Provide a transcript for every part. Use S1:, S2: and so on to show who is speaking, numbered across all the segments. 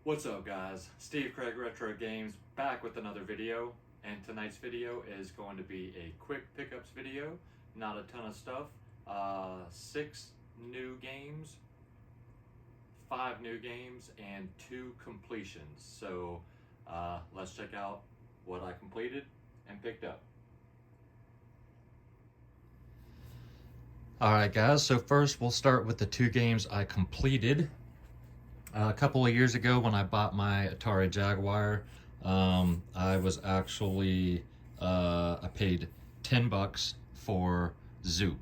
S1: What's up guys, Steve Craig Retro Games back with another video, and tonight's video is going to be a quick pickups video, not a ton of stuff. 6 new games, 5 new games, and 2 completions. So let's check out what I completed and picked up. Alright guys, so first we'll start with the 2 games I completed. A couple of years ago when I bought my Atari Jaguar, I was actually, I paid $10 for Zoop.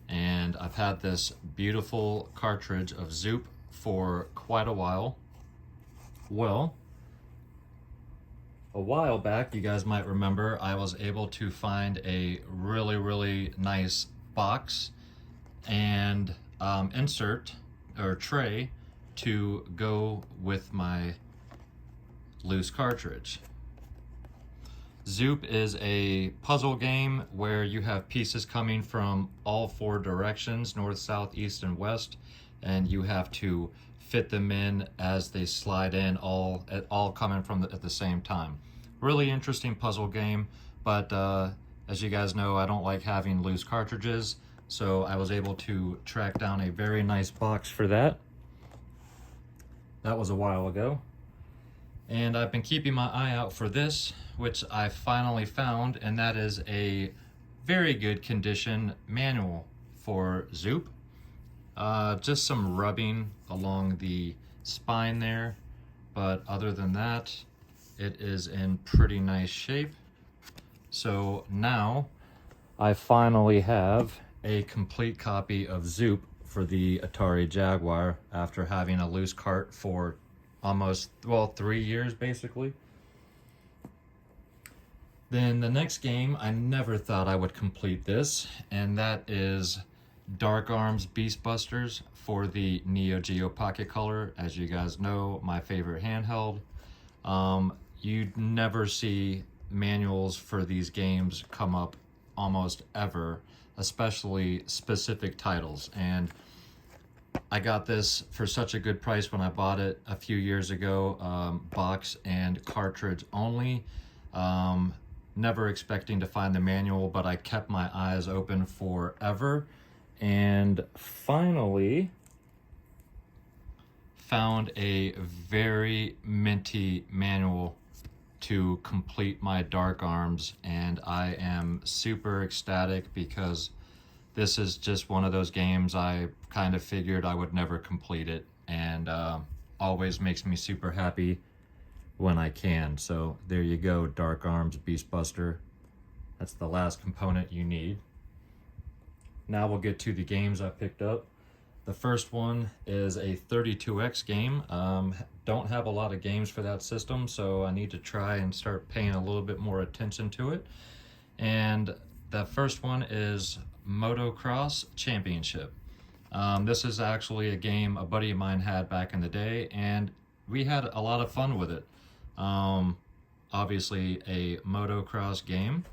S1: And I've had this beautiful cartridge of Zoop for quite a while. Well, a while back, you guys might remember, I was able to find a really nice box and insert or tray to go with my loose cartridge. Zoop is a puzzle game where you have pieces coming from all 4 directions, north, south, east, and west, and you have to fit them in as they slide in, all coming from at the same time. Really interesting puzzle game, but as you guys know, I don't like having loose cartridges, so I was able to track down a very nice box for that. That was a while ago. And I've been keeping my eye out for this, which I finally found, and that is a very good condition manual for Zoop. Just some rubbing along the spine there, but other than that, it is in pretty nice shape. So now I finally have a complete copy of Zoop for the Atari Jaguar after having a loose cart for almost, well, 3 years basically. Then the next game, I never thought I would complete this, and that is Dark Arms Beast Busters for the Neo Geo Pocket Color. As you guys know, my favorite handheld. You'd never see manuals for these games come up almost ever, especially specific titles. And I got this for such a good price when I bought it a few years ago, box and cartridge only. Never expecting to find the manual, but I kept my eyes open forever and finally found a very minty manual to complete my Dark Arms, and I am super ecstatic because this is just one of those games I kind of figured I would never complete it, and always makes me super happy when I can. So there you go, Dark Arms Beast Buster. That's the last component you need. Now we'll get to the games I picked up. The first one is a 32X game. Don't have a lot of games for that system, so I need to try and start paying a little bit more attention to it. And the first one is Motocross Championship. This is actually a game a buddy of mine had back in the day, and we had a lot of fun with it. Obviously a motocross game.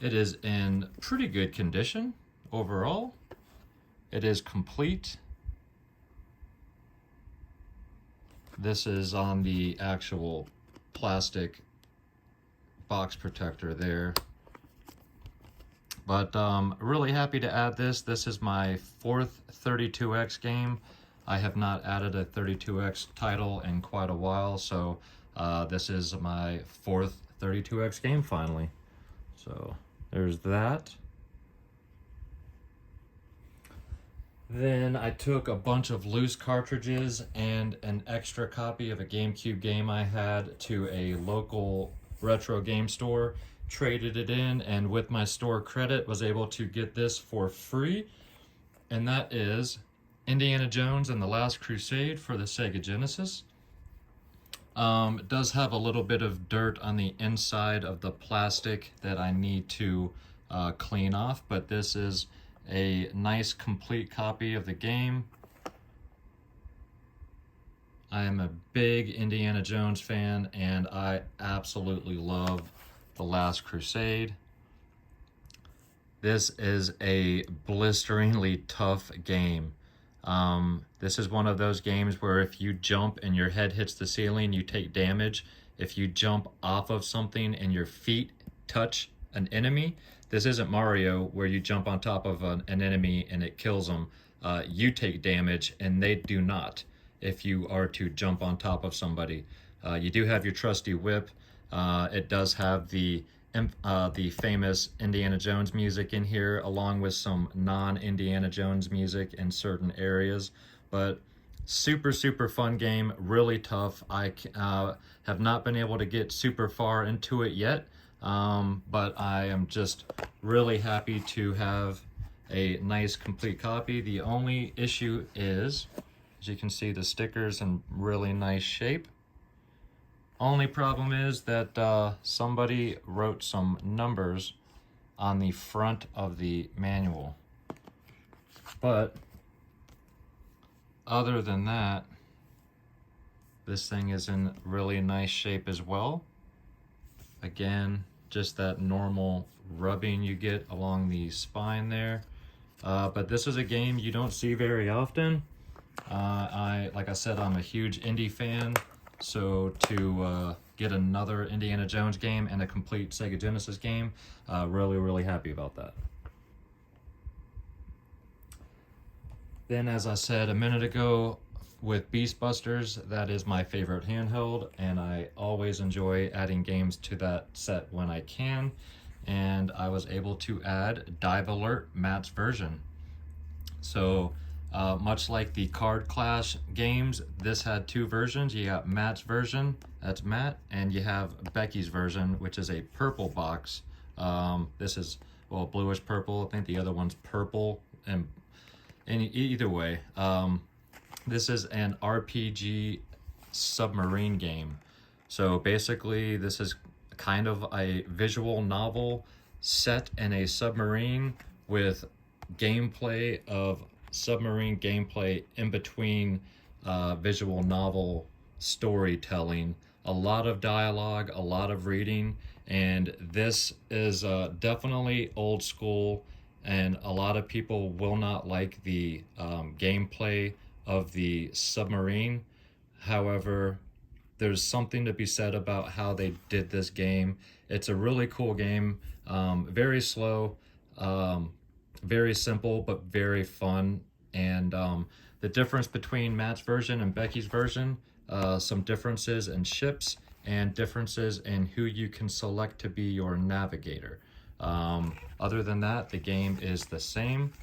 S1: It is in pretty good condition overall. It is complete. This is on the actual plastic box protector there. But really happy to add this. This is my 4th 32X game. I have not added a 32X title in quite a while, so this is my 4th 32X game finally. So there's that. Then I took a bunch of loose cartridges and an extra copy of a GameCube game I had to a local retro game store, traded it in, and with my store credit was able to get this for free, and that is Indiana Jones and the Last Crusade for the Sega Genesis. It does have a little bit of dirt on the inside of the plastic that I need to clean off, but this is a nice complete copy of the game. I am a big Indiana Jones fan, and I absolutely love The Last Crusade. This is a blisteringly tough game. This is one of those games where if you jump and your head hits the ceiling, you take damage. If you jump off of something and your feet touch an enemy, this isn't Mario where you jump on top of an enemy and it kills them. You take damage and they do not if you are to jump on top of somebody. You do have your trusty whip. It does have the famous Indiana Jones music in here, along with some non-Indiana Jones music in certain areas. But super, super fun game, really tough. I have not been able to get super far into it yet, but I am just really happy to have a nice complete copy. The only issue is, as you can see, the sticker's in really nice shape. Only problem is that somebody wrote some numbers on the front of the manual. But other than that, this thing is in really nice shape as well. Again, just that normal rubbing you get along the spine there. But this is a game you don't see very often. Like I said, I'm a huge indie fan. So to get another Indiana Jones game and a complete Sega Genesis game, really, really happy about that. Then, as I said a minute ago, with Beast Busters, that is my favorite handheld, and I always enjoy adding games to that set when I can. And I was able to add Dive Alert Matt's version. So much like the Card Clash games, this had two versions. You got Matt's version, that's Matt, and you have Becky's version, which is a purple box. This is, well, bluish purple. I think the other one's purple, and either way, this is an RPG submarine game. So basically, this is kind of a visual novel set in a submarine with gameplay of submarine gameplay in between visual novel storytelling. A lot of dialogue, a lot of reading, and this is definitely old school, and a lot of people will not like the gameplay of the submarine. However, there's something to be said about how they did this game. It's a really cool game, very slow, very simple, but very fun. And the difference between Matt's version and Becky's version, some differences in ships and differences in who you can select to be your navigator. Other than that, the game is the same.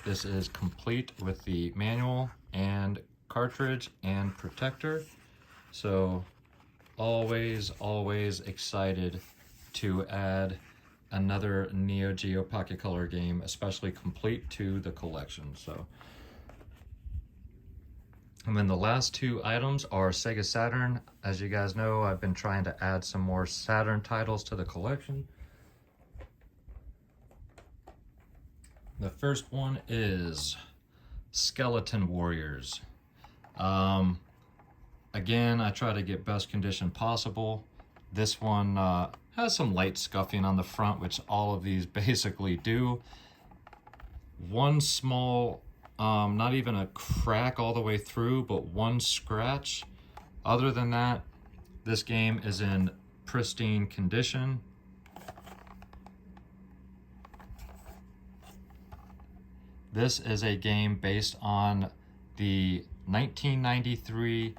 S1: This is complete with the manual and cartridge and protector. So always, always excited to add another Neo Geo Pocket Color game, especially complete, to the collection. So, and then the last two items are Sega Saturn. As you guys know, I've been trying to add some more Saturn titles to the collection. The first one is Skeleton Warriors. Again, I try to get best condition possible. This one has some light scuffing on the front, which all of these basically do. One small, not even a crack all the way through, but one scratch. Other than that, this game is in pristine condition. This is a game based on the 1993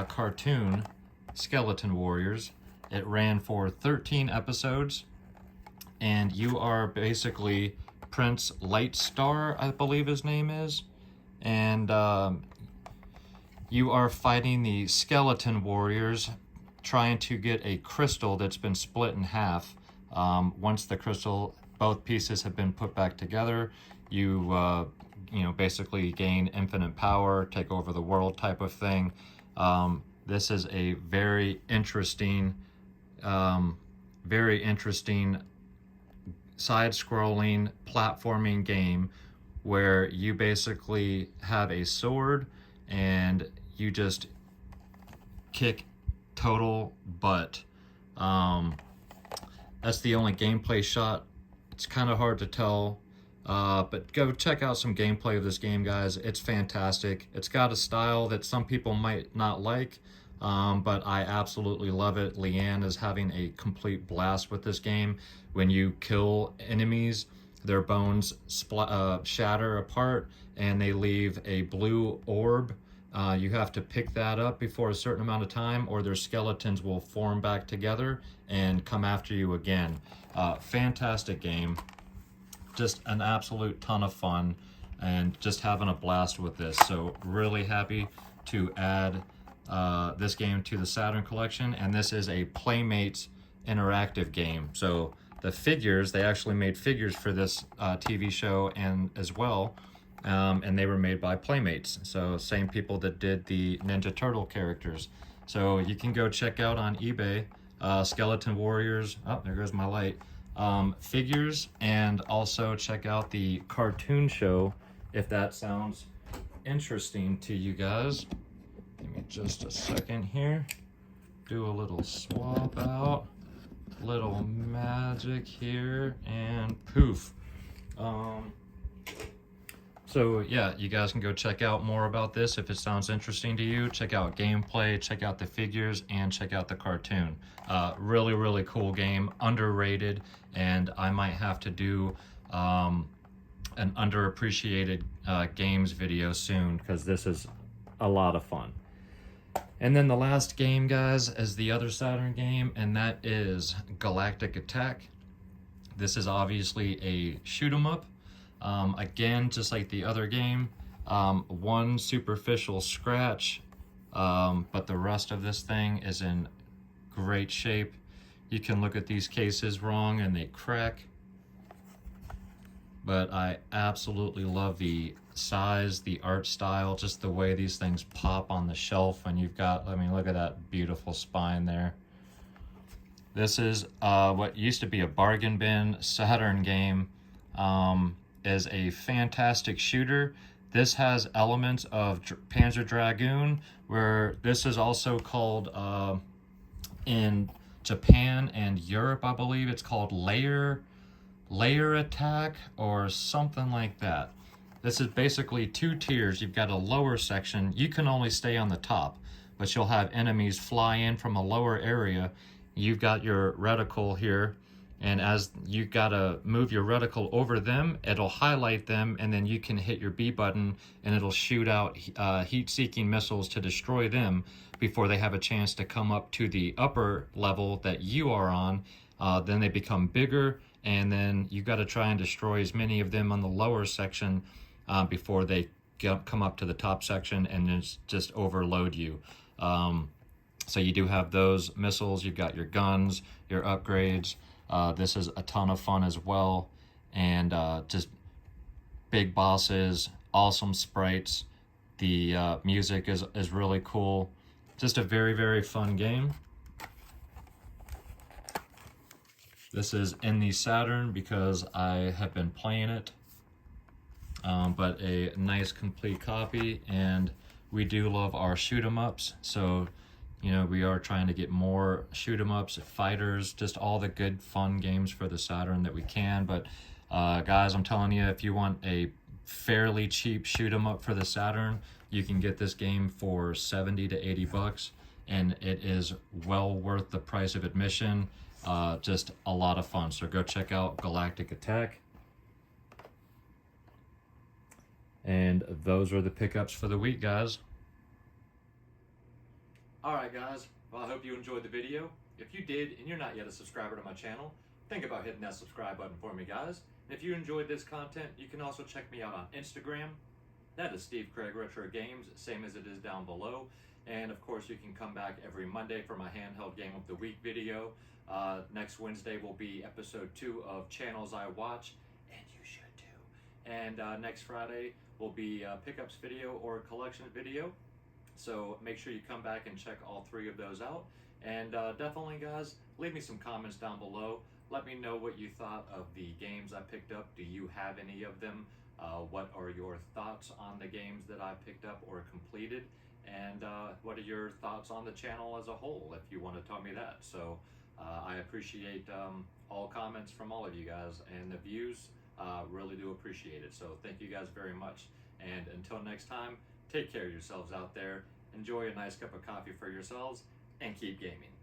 S1: cartoon Skeleton Warriors. It ran for 13 episodes, and you are basically Prince Lightstar, I believe his name is, and you are fighting the Skeleton Warriors, trying to get a crystal that's been split in half. Once the crystal, both pieces have been put back together, you basically gain infinite power, take over the world type of thing. This is a very interesting side-scrolling platforming game where you basically have a sword and you just kick total butt. That's the only gameplay shot. It's kind of hard to tell But go check out some gameplay of this game, guys. It's fantastic. It's got a style that some people might not like, but I absolutely love it. Leanne is having a complete blast with this game. When you kill enemies, their bones shatter apart and they leave a blue orb. You have to pick that up before a certain amount of time, or their skeletons will form back together and come after you again. Fantastic game. Just an absolute ton of fun and just having a blast with this. So really happy to add this game to the Saturn collection, and this is a Playmates interactive game. So the figures, they actually made figures for this TV show and as well, and they were made by Playmates. So same people that did the Ninja Turtle characters. So you can go check out on eBay, Skeleton Warriors, oh, there goes my light, figures, and also check out the cartoon show if that sounds interesting to you guys. Give me just a second here. Do a little swap out, little magic here, and poof. So yeah, you guys can go check out more about this if it sounds interesting to you. Check out gameplay, check out the figures, and check out the cartoon. Really, really cool game, underrated, and I might have to do an underappreciated games video soon, because this is a lot of fun. And then the last game, guys, is the other Saturn game, and that is Galactic Attack. This is obviously a shoot 'em up. Again, just like the other game, one superficial scratch, but the rest of this thing is in great shape. You can look at these cases wrong and they crack, but I absolutely love the size, the art style, just the way these things pop on the shelf. And you've got, I mean, look at that beautiful spine there. This is what used to be a bargain bin Saturn game. Is a fantastic shooter. This has elements of Panzer Dragoon, where this is also called in Japan and Europe, I believe it's called layer attack or something like that. This is basically two tiers. You've got a lower section. You can only stay on the top, but you'll have enemies fly in from a lower area. You've got your reticle here, and as you gotta move your reticle over them, it'll highlight them, and then you can hit your B button and it'll shoot out heat-seeking missiles to destroy them before they have a chance to come up to the upper level that you are on. Then they become bigger, and then you gotta try and destroy as many of them on the lower section before they come up to the top section and just overload you. So you do have those missiles, you've got your guns, your upgrades. This is a ton of fun as well, and just big bosses, awesome sprites. The music is really cool. Just a very, very fun game. This is in the Saturn because I have been playing it, but a nice complete copy, and we do love our shoot 'em ups, so you know, we are trying to get more shoot 'em ups, fighters, just all the good fun games for the Saturn that we can. But guys, I'm telling you, if you want a fairly cheap shoot 'em up for the Saturn, you can get this game for 70 to 80 bucks, and it is well worth the price of admission. Just a lot of fun. So go check out Galactic Attack. And those are the pickups for the week, guys. Alright guys, well I hope you enjoyed the video. If you did and you're not yet a subscriber to my channel, think about hitting that subscribe button for me, guys. And if you enjoyed this content, you can also check me out on Instagram. That is Steve Craig Retro Games, same as it is down below. And of course you can come back every Monday for my handheld game of the week video. Next Wednesday will be episode 2 of Channels I Watch, and you should too. And next Friday will be a pickups video or a collection video. So make sure you come back and check all 3 of those out. And definitely, guys, leave me some comments down below. Let me know what you thought of the games I picked up. Do you have any of them? What are your thoughts on the games that I picked up or completed? And what are your thoughts on the channel as a whole, if you want to tell me that. So I appreciate all comments from all of you guys. And the views Really do appreciate it. So thank you guys very much. And until next time, take care of yourselves out there. Enjoy a nice cup of coffee for yourselves and keep gaming.